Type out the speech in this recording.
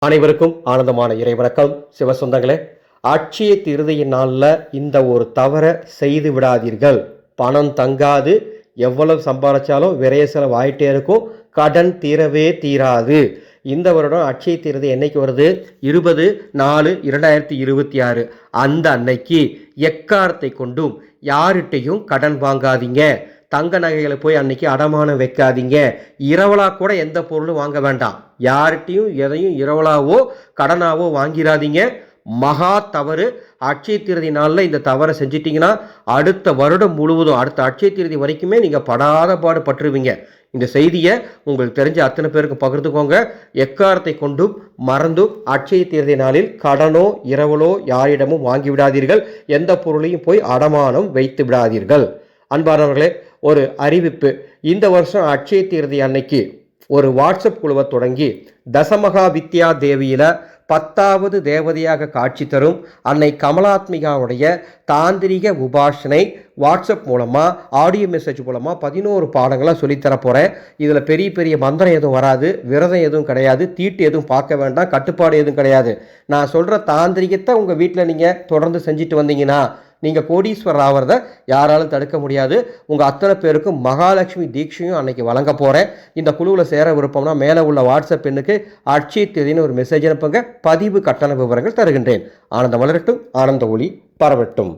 அனைவருக்கும் ஆனந்தமான இறைவணக்கம். சிவசொந்தங்களே, அட்சய திருதியின் நாளில் இந்த ஒரு தவறை செய்து விடாதீர்கள். பணம் தங்காது, எவ்வளவு சம்பாதிச்சாலும் விரைய செலவு ஆகிட்டே இருக்கும், கடன் தீரவே தீராது. இந்த வருடம் அட்சய திருதி என்னைக்கு வருது? 20/4/2026. அந்த அன்னைக்கு எக்காரத்தை கொண்டும் யார்கிட்டையும் கடன் வாங்காதீங்க. தங்க நகைகளை போய் அன்னைக்கு அடமானம் வைக்காதீங்க. இரவலா கூட எந்த பொருளும் வாங்க வேண்டாம். யார்கிட்டையும் எதையும் இரவலாவோ கடனாவோ வாங்கிடாதீங்க. மகா தவறு. அட்சய திருதி நாளில் இந்த தவறை செஞ்சிட்டிங்கன்னா அடுத்த வருடம் முழுவதும், அடுத்த அட்சய திருதி வரைக்குமே நீங்கள் படாத பாடு பற்றுவீங்க. இந்த செய்தியை உங்களுக்கு தெரிஞ்ச அத்தனை பேருக்கு பகிர்ந்துக்கோங்க. எக்காரத்தை கொண்டும் மறந்தும் அட்சய திருதி நாளில் கடனோ இரவலோ யாரிடமும் வாங்கி விடாதீர்கள். எந்த பொருளையும் போய் அடமானம் வைத்து விடாதீர்கள். அன்பானவர்களே, ஒரு அறிவிப்பு. இந்த வருஷம் அட்சய தீர்த்தி அன்னைக்கு ஒரு வாட்ஸ்அப் குழுவை தொடங்கி தசமகா வித்யா தேவியில் 10வது தேவதையாக காட்சி தரும் அன்னை கமலாத்மிகாவுடைய தாந்திரிக உபாசனை வாட்ஸ்அப் மூலமாக ஆடியோ மெசேஜ் மூலமாக 11 பாடங்களாக சொல்லித்தர போகிறேன். இதில் பெரிய பெரிய மந்திரம் எதுவும் வராது, விரதம் எதுவும் கிடையாது, தீட்டு எதுவும் பார்க்க வேண்டாம், கட்டுப்பாடு எதுவும் கிடையாது. நான் சொல்கிற தாந்திரிகத்தை உங்கள் வீட்டில் நீங்கள் தொடர்ந்து செஞ்சுட்டு வந்தீங்கன்னா நீங்கள் கோடீஸ்வரர் ஆகிறத யாராலும் தடுக்க முடியாது. உங்கள் அத்தனை பேருக்கும் மகாலட்சுமி தீட்சையும் அன்னைக்கு வழங்க போகிறேன். இந்த குழுவில் சேர விருப்பம்னா மேலே உள்ள வாட்ஸ்அப் எண்ணுக்கு அட்சய தேதின்னு ஒரு மெசேஜ் அனுப்புங்க. பதிவு கட்டண விவரங்கள் தருகின்றேன். ஆனந்தம் வளரட்டும், ஆனந்த ஒளி பரவட்டும்.